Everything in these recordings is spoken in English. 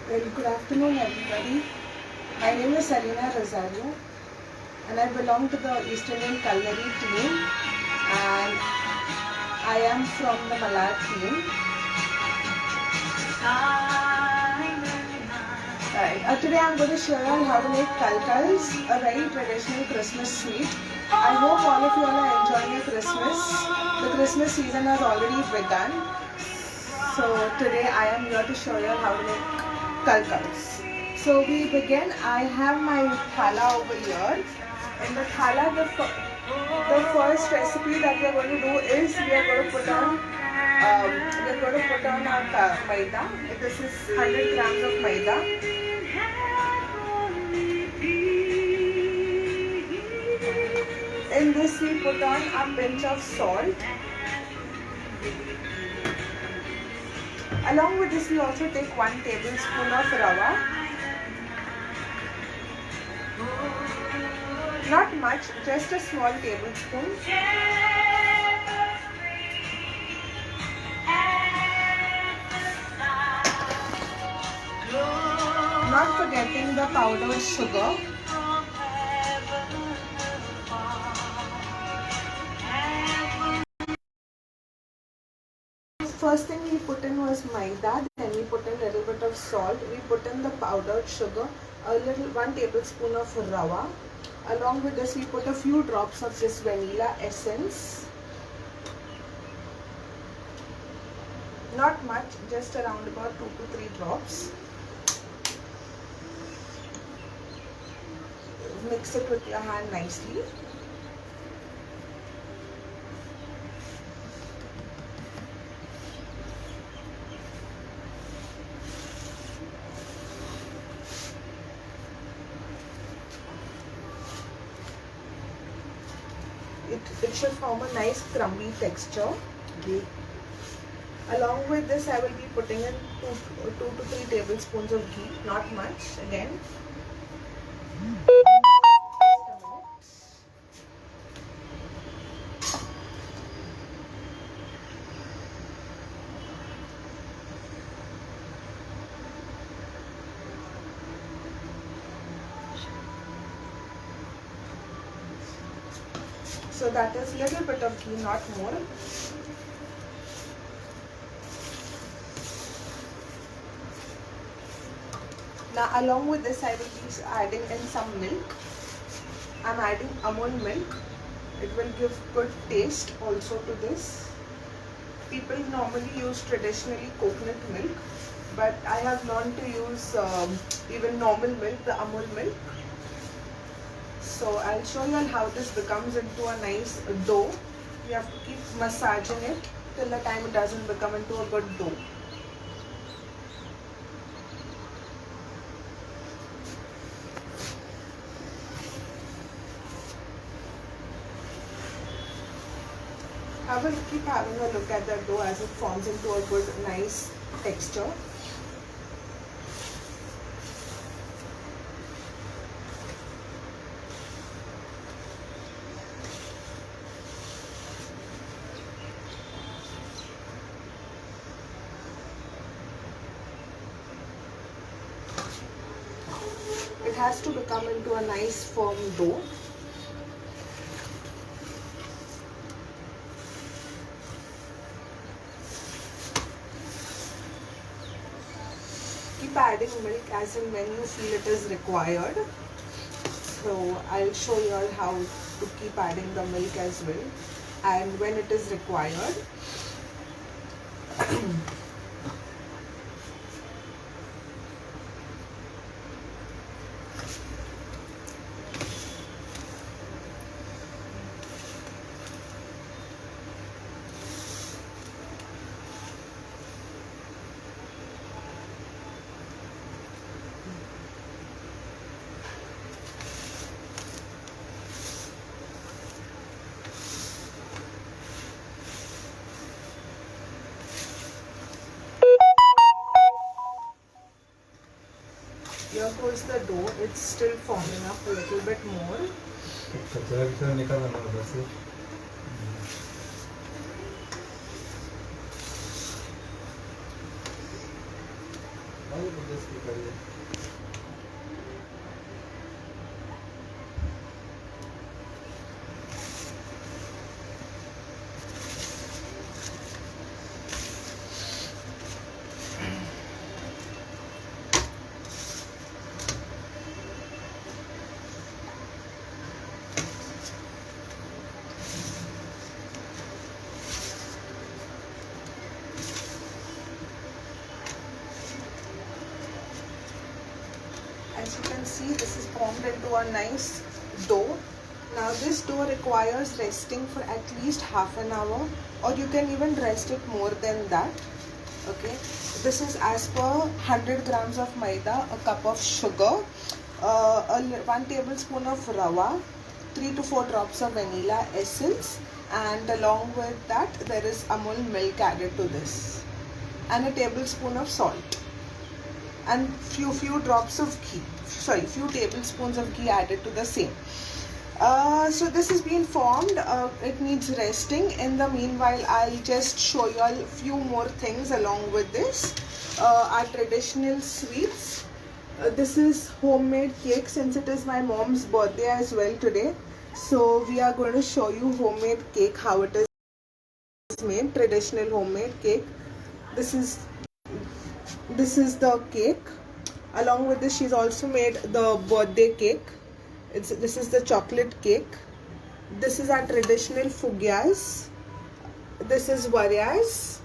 Well, good afternoon, everybody. My name is Selena Rosario, and I belong to the East Indian Culinary team, and I am from the Malad team. Right. Today I'm going to show you how to make kalkals, a very traditional Christmas sweet. I hope all of you all are enjoying your Christmas. The Christmas season has already begun. So today I am here to show you how to make kalkals. So we begin. I have my thala over here. In the thala, the first recipe that we are going to do is we are going to put on our maida. This is 100 grams of maida. In this we put on a pinch of salt. Along with this we also take 1 tablespoon of rava. Not much, just a small tablespoon. Not forgetting the powdered sugar. First thing we put in was maida, then we put in a little bit of salt, we put in the powdered sugar, 1 tablespoon of rava. Along with this we put a few drops of this vanilla essence. Not much, just around about 2 to 3 drops. Mix it with your hand nicely. It should form a nice crumbly texture. Along with this I will be putting in 2 to 3 tablespoons of ghee, not much again. So that is little bit of ghee, not more. Now along with this I will be adding in some milk. I am adding almond milk. It will give good taste also to this. People normally use traditionally coconut milk, but I have learned to use even normal milk, the almond milk. So I'll show you how this becomes into a nice dough. You have to keep massaging it till the time it doesn't become into a good dough. I will keep having a look at the dough as it forms into a good nice texture. It has to become into a nice firm dough. Keep adding milk as and when you feel it is required. So I'll show you all how to keep adding the milk as well and when it is required. Here goes the dough. It's still forming up a little bit more. As you can see, this is formed into a nice dough. Now this dough requires resting for at least half an hour, or you can even rest it more than that. Okay, this is as per 100 grams of maida, a cup of sugar, 1 tablespoon of rava, 3 to 4 drops of vanilla essence, and along with that there is Amul milk added to this, and a tablespoon of salt, and few drops of ghee, few tablespoons of ghee added to the same. So this has been formed. It needs resting. In the meanwhile, I'll just show you all a few more things along with this. Our traditional sweets. This is homemade cake, since it is my mom's birthday as well today. So we are going to show you homemade cake, how it is made, traditional homemade cake. This is the cake. Along with this, she's also made the birthday cake. This is the chocolate cake. This is our traditional fugyas. This is varias.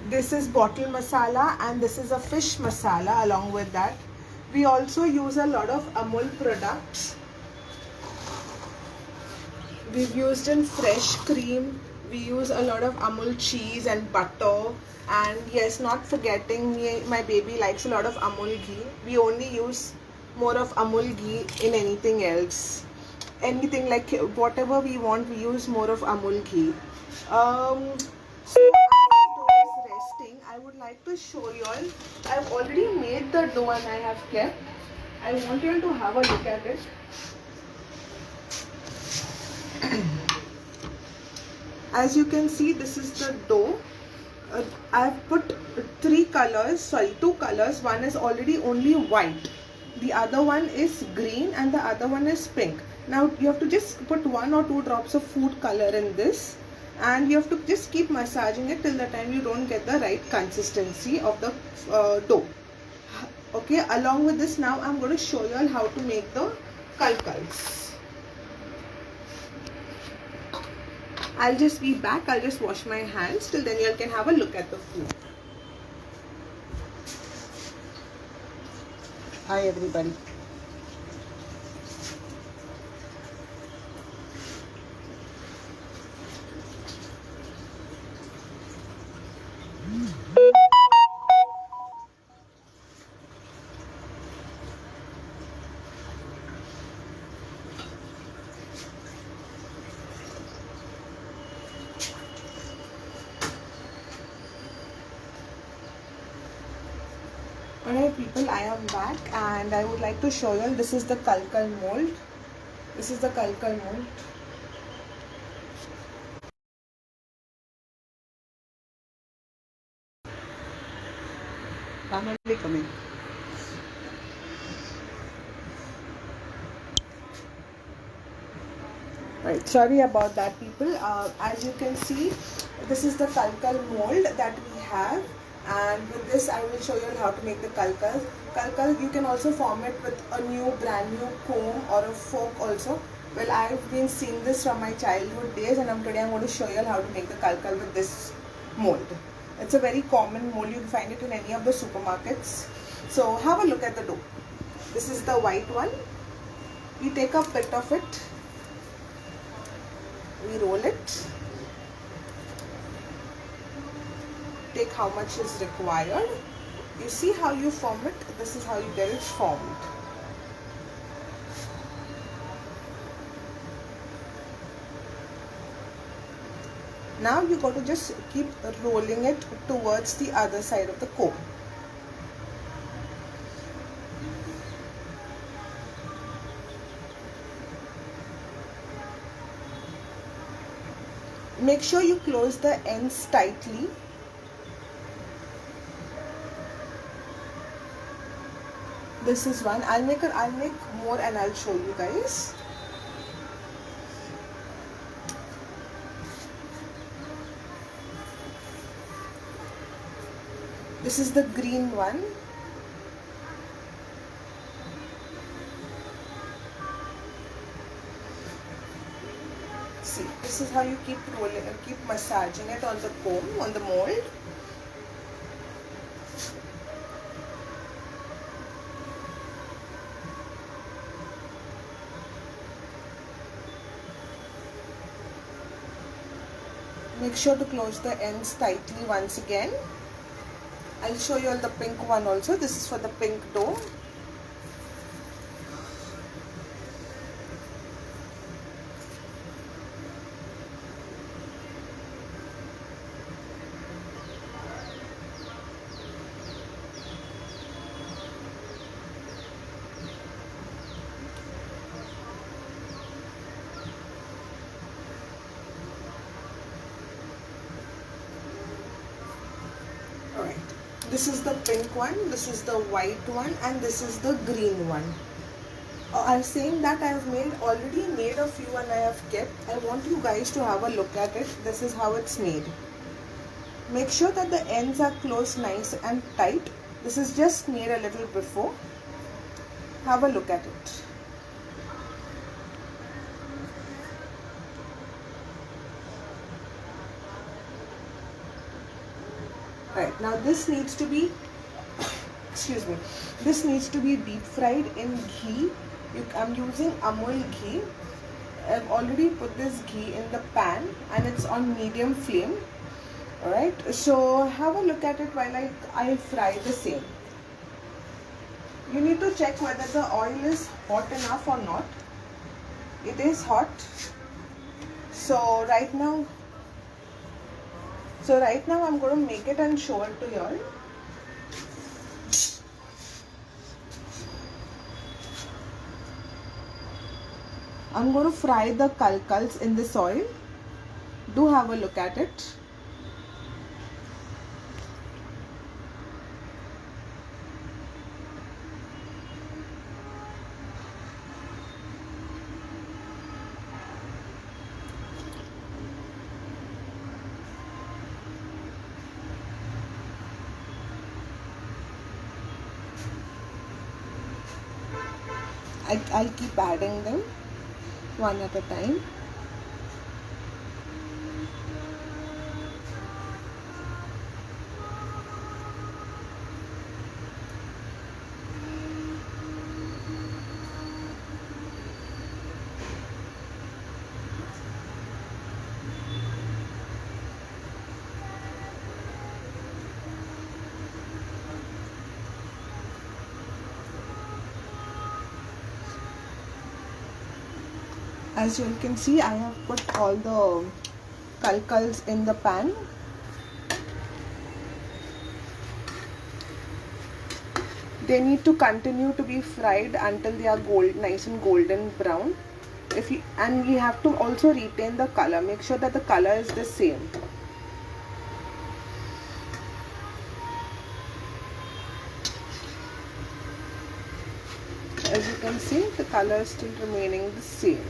This is bottle masala, and this is a fish masala. Along with that, we also use a lot of Amul products. We've used in fresh cream. We use a lot of Amul cheese and butter. And yes, not forgetting, my baby likes a lot of Amul ghee. We only use more of Amul ghee in anything else. Anything like whatever we want, we use more of Amul ghee. So as the dough is resting, I would like to show you all. I've already made the dough and I have kept. I want you all to have a look at it. As you can see, this is the dough. I've put two colors. One is already only white, the other one is green, and the other one is pink. Now you have to just put 1 or 2 drops of food color in this, and you have to just keep massaging it till the time you don't get the right consistency of the dough. Okay, along with this, now I'm going to show you all how to make the kalkals. I'll just be back. I'll just wash my hands. Till then you all can have a look at the food. Hi everybody. Alright people, I am back and I would like to show you all. This is the kalkal mold. This is the kalkal mold. I'm only coming. Right, sorry about that people. As you can see, this is the kalkal mold that we have, and with this I will show you how to make the kalkal. Kalkal, you can also form it with a brand new comb or a fork also. Well, I've been seeing this from my childhood days, and today I'm going to show you how to make the kalkal with this mold. It's a very common mold. You can find it in any of the supermarkets. So have a look at the dough. This is the white one. We take a bit of it. We roll it, take how much is required. You see how you form it, this is how you get it formed. Now you got to just keep rolling it towards the other side of the comb. Make sure you close the ends tightly. This is one. I'll make more and I'll show you guys. This is the green one. See, this is how you keep rolling and keep massaging it on the comb, on the mold. Make sure to close the ends tightly once again. I'll show you all the pink one also. This is for the pink dough. Alright. This is the pink one, this is the white one, and this is the green one. I'm saying that I have already made a few and I have kept. I want you guys to have a look at it. This is how it's made. Make sure that the ends are closed nice and tight. This is just made a little before. Have a look at it. Right, now this needs to be, excuse me, this needs to be deep fried in ghee. I'm using Amul ghee. I've already put this ghee in the pan and it's on medium flame. Alright, so have a look at it while I fry the same. You need to check whether the oil is hot enough or not. It is hot. So right now I'm going to make it and show it to you all. I'm going to fry the kalkals in this oil. Do have a look at it. I'll keep adding them one at a time. As you can see, I have put all the kalkals in the pan. They need to continue to be fried until they are nice and golden brown. And we have to also retain the color. Make sure that the color is the same. As you can see, the color is still remaining the same.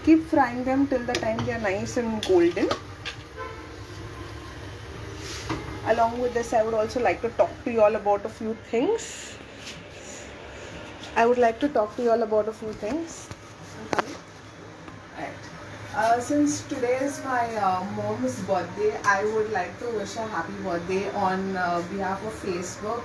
Keep frying them till the time they are nice and golden. Along with this, I would also like to talk to you all about a few things. Since today is my mom's birthday, I would like to wish her happy birthday on behalf of Facebook.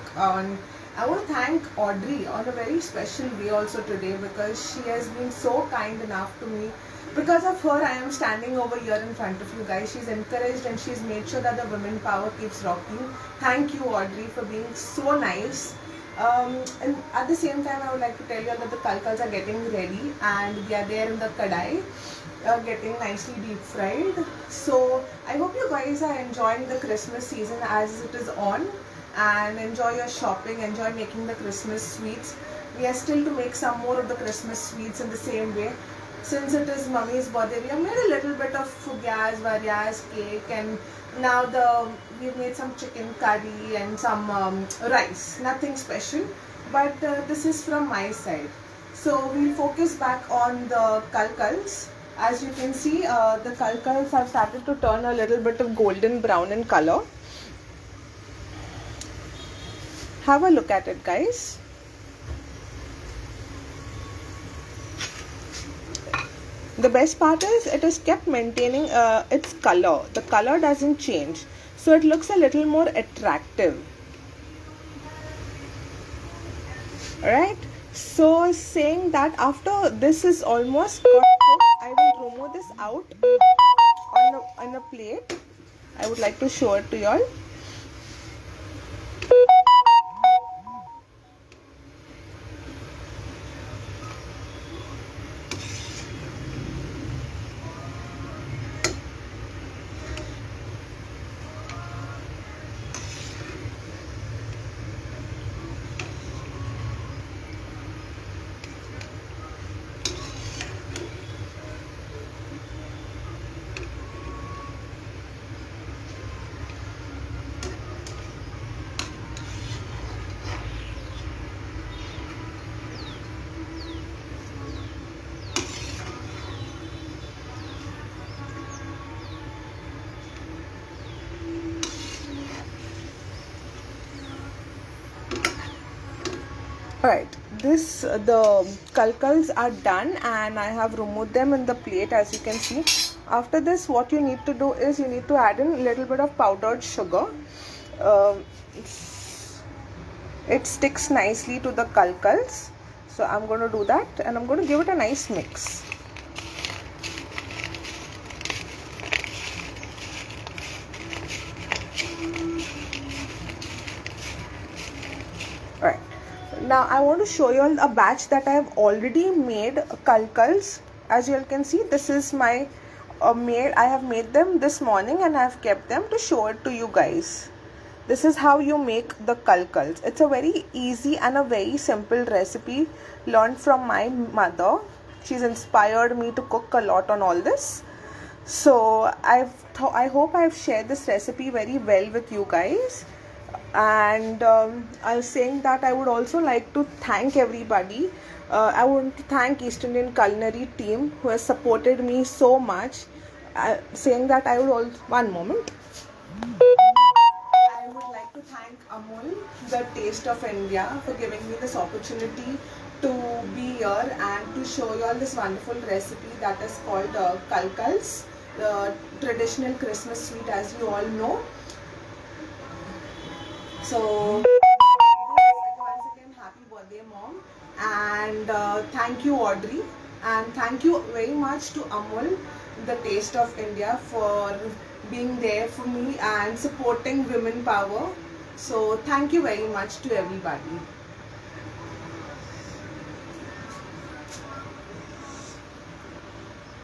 I want to thank Audrey on a very special way also today, because she has been so kind enough to me. Because of her, I am standing over here in front of you guys. She's encouraged and she's made sure that the women power keeps rocking. Thank you, Audrey, for being so nice. And at the same time, I would like to tell you that the kalkals are getting ready and they are there in the kadai, getting nicely deep fried. So I hope you guys are enjoying the Christmas season as it is on, and enjoy your shopping, enjoy making the Christmas sweets. We are still to make some more of the Christmas sweets in the same way. since it is mummy's birthday, we have made a little bit of fugyas, varias, cake, and now we've made some chicken curry and some rice. Nothing special, but this is from my side. So we'll focus back on the kalkals. As you can see, the kalkals have started to turn a little bit of golden brown in color. Have a look at it, guys. The best part is it is kept maintaining its color. The color doesn't change, so it looks a little more attractive. Alright, so saying that after this is almost got cooked, I will remove this out on a plate. I would like to show it to you all. Alright, the kalkals are done and I have removed them in the plate, as you can see. After this, what you need to do is you need to add in a little bit of powdered sugar. It sticks nicely to the kalkals, so I'm going to do that and I'm going to give it a nice mix. Alright. Now I want to show you all a batch that I have already made kalkals. As you all can see, this is my I have made them this morning and I have kept them to show it to you guys. This is how you make the kalkals. It's a very easy and a very simple recipe learned from my mother. She's inspired me to cook a lot on all this. So I hope I've shared this recipe very well with you guys. And I was saying that I would also like to thank everybody. I want to thank East Indian Culinary team who has supported me so much. Saying that I would also, one moment. I would like to thank Amul, the Taste of India, for giving me this opportunity to be here and to show you all this wonderful recipe that is called kalkals, the traditional Christmas sweet, as you all know. So once again, happy birthday, mom, and thank you, Audrey, and thank you very much to Amul, the Taste of India, for being there for me and supporting women power. So thank you very much to everybody.